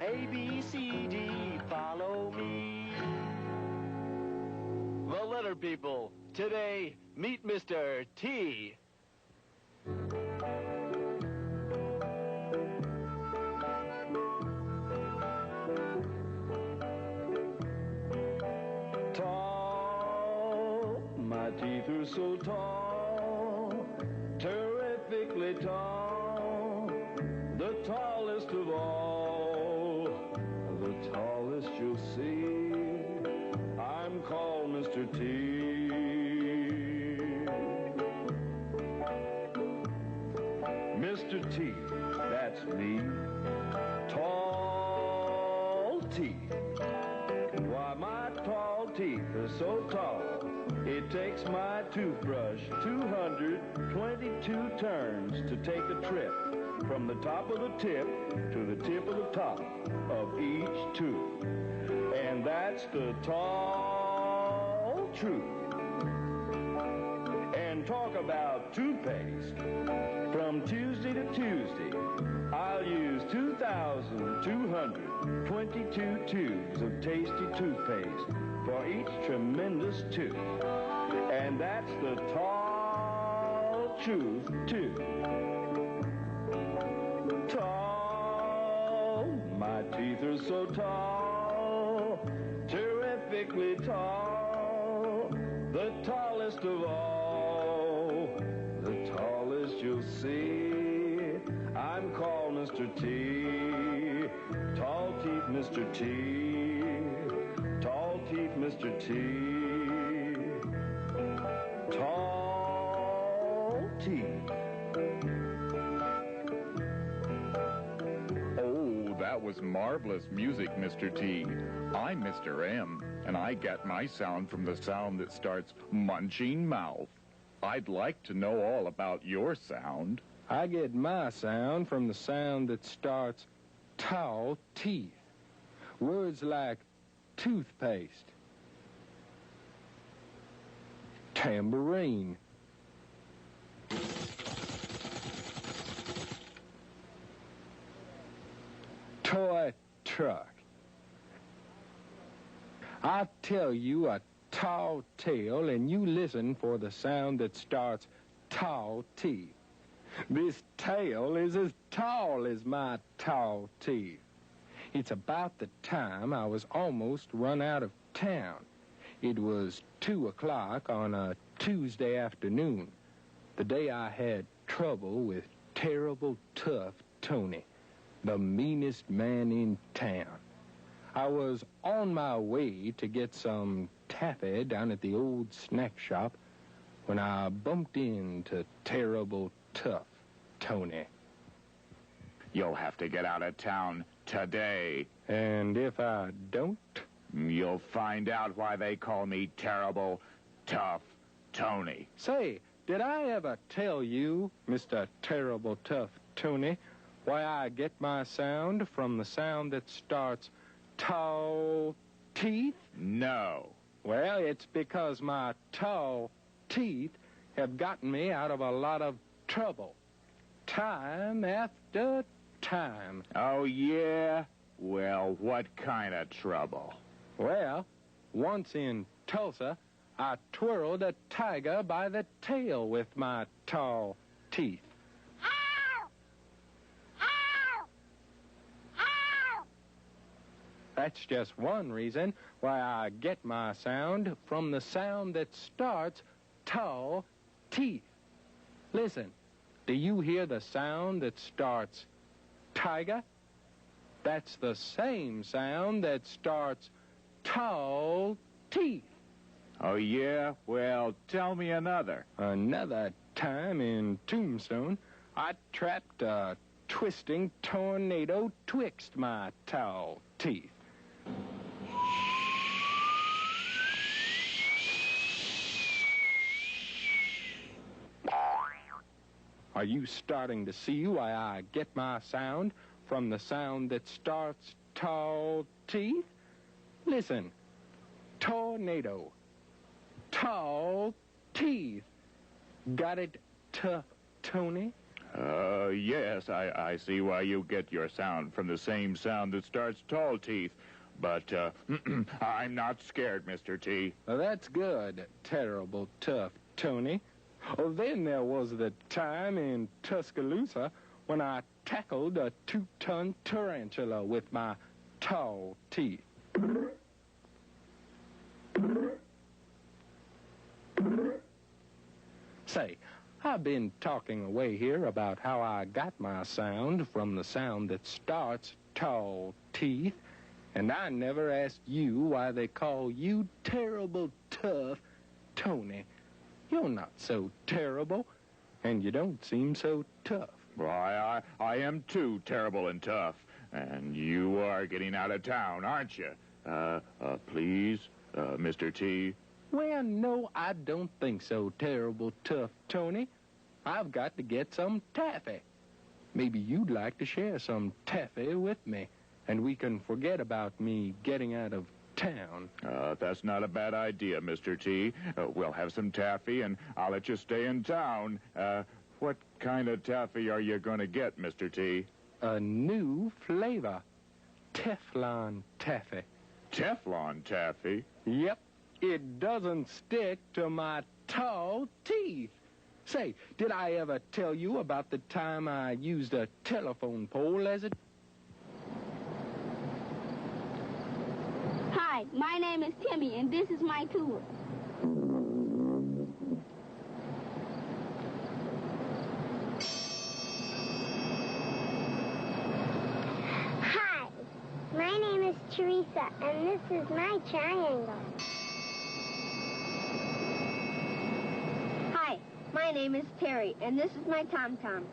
A, B, C, D, follow me. The letter people. Today, meet Mr. T. Tall, my teeth are so tall, terrifically tall, the tallest of all, the tallest you'll see. I'm called Mr. T. Mr. T, that's me. Tall teeth. Why, my tall teeth are so tall, it takes my toothbrush 222 turns to take a trip from the top of the tip to the tip of the top of each tooth. And that's the tall truth. And talk about toothpaste. From Tuesday to Tuesday, I'll use 2,222 tubes of tasty toothpaste for each tremendous tooth. And that's the tall truth, too. Tall, my teeth are so tall, terrifically tall, the tallest of all, the tallest you'll see. I'm called Mr. T. Tall teeth, Mr. T. Tall teeth, Mr. T. Tall teeth. Oh, that was marvelous music, Mr. T. I'm Mr. M, and I get my sound from the sound that starts munching mouth. I'd like to know all about your sound. I get my sound from the sound that starts tall teeth. Words like toothpaste, tambourine, toy truck. I'll tell you a tall tale, and you listen for the sound that starts tall teeth. This tale is as tall as my tall teeth. It's about the time I was almost run out of town. It was 2 o'clock on a Tuesday afternoon, the day I had trouble with Terrible Tough Tony, the meanest man in town. I was on my way to get some taffy down at the old snack shop when I bumped into Terrible Tough Tony. You'll have to get out of town today. And if I don't? You'll find out why they call me Terrible Tough Tony. Say, did I ever tell you, Mr. Terrible Tough Tony, why I get my sound from the sound that starts tall teeth? No. Well, it's because my tall teeth have gotten me out of a lot of trouble. Time after time. Oh, yeah? Well, what kind of trouble? Well, once in Tulsa, I twirled a tiger by the tail with my tall teeth. That's just one reason why I get my sound from the sound that starts tall teeth. Listen, do you hear the sound that starts tiger? That's the same sound that starts tall teeth. Oh, yeah? Well, tell me another. Another time in Tombstone, I trapped a twisting tornado twixt my tall teeth. Are you starting to see why I get my sound from the sound that starts tall teeth? Listen, tornado, tall teeth. Got it, Tough Tony? Yes, I see why you get your sound from the same sound that starts tall teeth. But, I'm not scared, Mr. T. That's good, terrible tough Tony. Then there was the time in Tuscaloosa when I tackled a 2-ton tarantula with my tall teeth. Say, I've been talking away here about how I got my sound from the sound that starts tall teeth, and I never asked you why they call you terrible tough Tony. You're not so terrible, and you don't seem so tough. Why, I am too terrible and tough. And you are getting out of town, aren't you? Please, Mr. T. Well, no, I don't think so, terrible tough Tony. I've got to get some taffy. Maybe you'd like to share some taffy with me, and we can forget about me getting out of town. That's not a bad idea, Mr. T. We'll have some taffy, and I'll let you stay in town. What kind of taffy are you going to get, Mr. T? A new flavor. Teflon taffy. Teflon taffy? Yep. It doesn't stick to my tall teeth. Say, did I ever tell you about the time I used a telephone pole as a... Hi, my name is Timmy, and this is my tour. Hi, my name is Teresa, and this is my triangle. Hi, my name is Terry, and this is my tom-tom.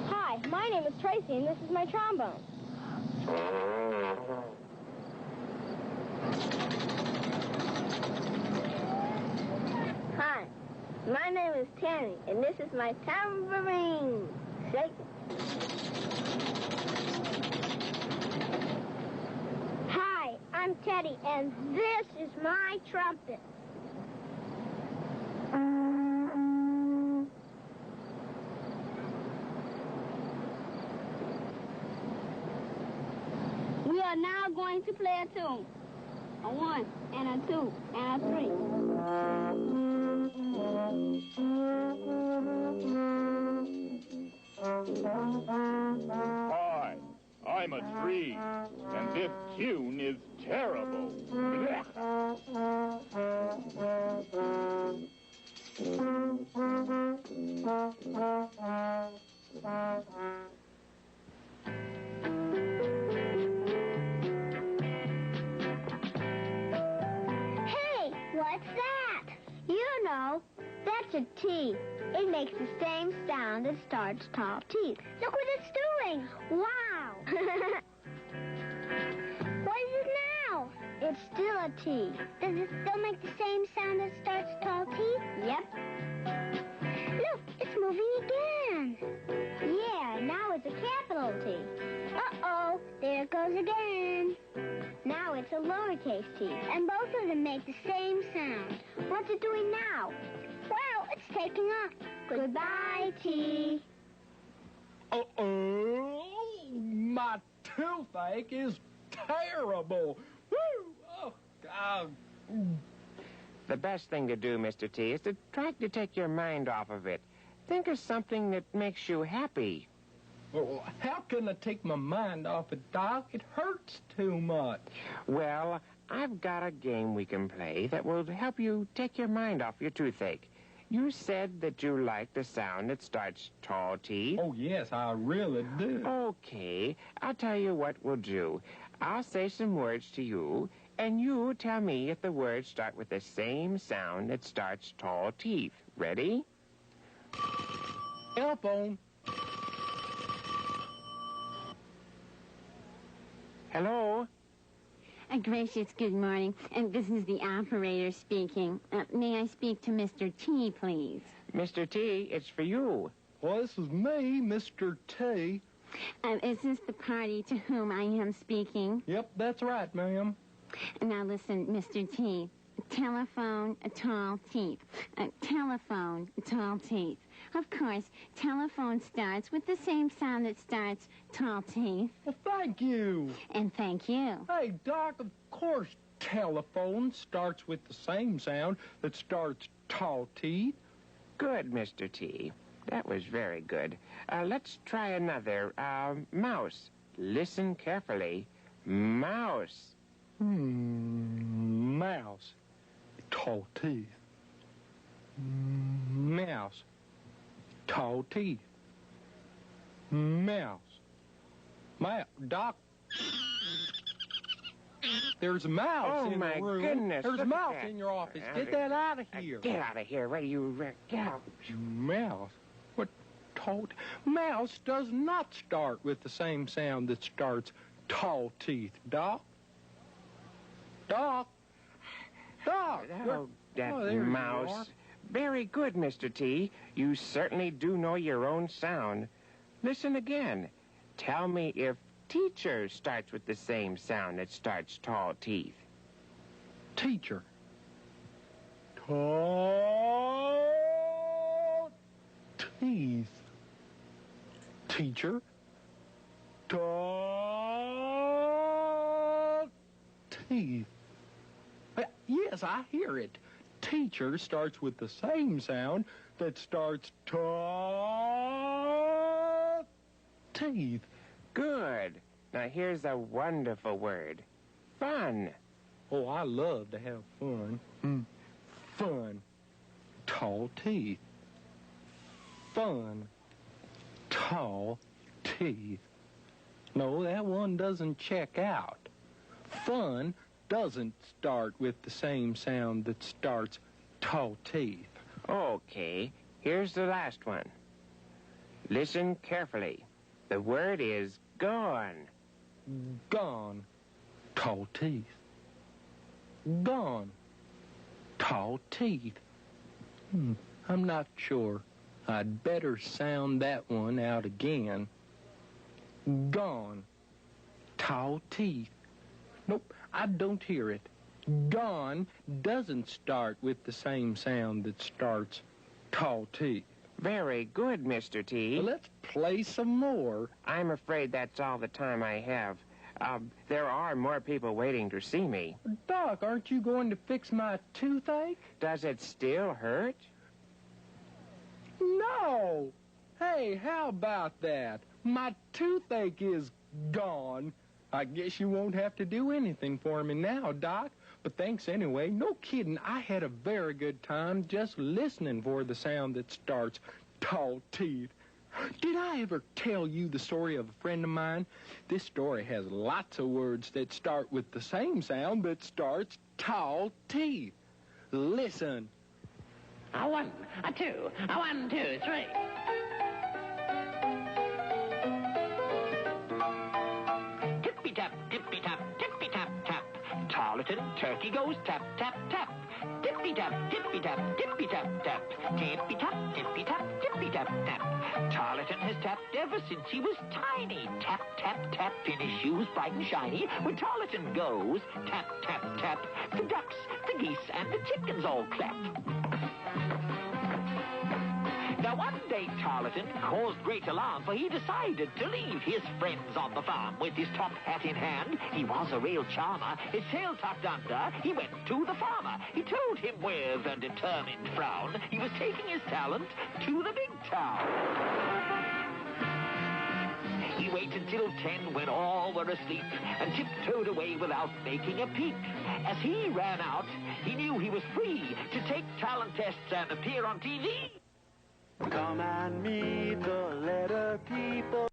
Hi, my name is Tracy, and this is my trombone. Hi, my name is Tammy, and this is my tambourine. Shake it. Hi, I'm Teddy, and this is my trumpet. We are now going to play a tune. A 1 and a 2 and a 3. Hi, I'm a tree, and this tune is terrible. Hey, what's that? You know, that's a T. It makes the same sound that starts tall teeth. Look what it's doing. Wow. What is it now? It's still a T. Does it still make the same sound that starts tall teeth? Yep. Look, it's moving again. Yeah, now it's a capital T. Uh-oh, there it goes again. Now it's a lowercase t, and both of them make the same sound. What's it doing now? Well, it's taking off. Goodbye, T. Uh-oh, my toothache is terrible. Woo! Oh, God. The best thing to do, Mr. T, is to try to take your mind off of it. Think of something that makes you happy. Well, how can I take my mind off it, Doc? It hurts too much. Well, I've got a game we can play that will help you take your mind off your toothache. You said that you like the sound that starts tall teeth. Oh, yes, I really do. Okay, I'll tell you what we'll do. I'll say some words to you, and you tell me if the words start with the same sound that starts tall teeth. Ready? Telephone. Hello? Gracious, good morning. This is the operator speaking. May I speak to Mr. T, please? Mr. T, it's for you. Well, this is me, Mr. T. Is this the party to whom I am speaking? Yep, that's right, ma'am. Now listen, Mr. T. Telephone, tall teeth. Telephone, tall teeth. Of course, telephone starts with the same sound that starts tall teeth. Well, thank you. And thank you. Hey, Doc, of course telephone starts with the same sound that starts tall teeth. Good, Mr. T. That was very good. Let's try another. Mouse. Listen carefully. Mouse. Mouse. Tall teeth. Mouse. Tall teeth. Mouse. Doc. There's a mouse in the room. Oh, my goodness. There's a mouse in your office. Get that out of here. Get out of here. Where do you... Get out. Mouse? What? Mouse does not start with the same sound that starts tall teeth. Doc? Doc? Doc? Oh, that there mouse. you are. Very good, Mr. T. You certainly do know your own sound. Listen again. Tell me if teacher starts with the same sound that starts tall teeth. Teacher. Tall teeth. Teacher. Tall teeth. Yes, I hear it. Teacher starts with the same sound that starts tall teeth. Good. Now here's a wonderful word. Fun. Oh, I love to have fun. Fun. Tall teeth. Fun. Tall teeth. No, that one doesn't check out. Fun doesn't start with the same sound that starts tall teeth. Okay, here's the last one. Listen carefully. The word is gone. Gone. Tall teeth. Gone. Tall teeth. I'm not sure. I'd better sound that one out again. Gone. Tall teeth. Nope, I don't hear it. Gone doesn't start with the same sound that starts tall teeth. Very good, Mr. T. Well, let's play some more. I'm afraid that's all the time I have. There are more people waiting to see me. Doc, aren't you going to fix my toothache? Does it still hurt? No! Hey, how about that? My toothache is gone. I guess you won't have to do anything for me now, Doc. But thanks anyway. No kidding, I had a very good time just listening for the sound that starts tall teeth. Did I ever tell you the story of a friend of mine? This story has lots of words that start with the same sound that starts tall teeth. Listen. A 1, a 2, a 1, 2, 3. Tippy-tap, tippy-tap, tippy-tap, tap. Tarleton, turkey goes tap, tap, tap. Tippy-tap, tippy-tap, tippy-tap, tap. Tippy-tap, tippy-tap, tippy-tap, tap. Tarleton has tapped ever since he was tiny. Tap, tap, tap, in his shoes bright and shiny. When Tarleton goes, tap, tap, tap, the ducks, the geese, and the chickens all clap. Now, one day, Tarleton caused great alarm, for he decided to leave his friends on the farm. With his top hat in hand, he was a real charmer. His tail tucked under, he went to the farmer. He told him with a determined frown he was taking his talent to the big town. He waited till 10 when all were asleep and tiptoed away without making a peep. As he ran out, he knew he was free to take talent tests and appear on TV. Come and meet the letter people.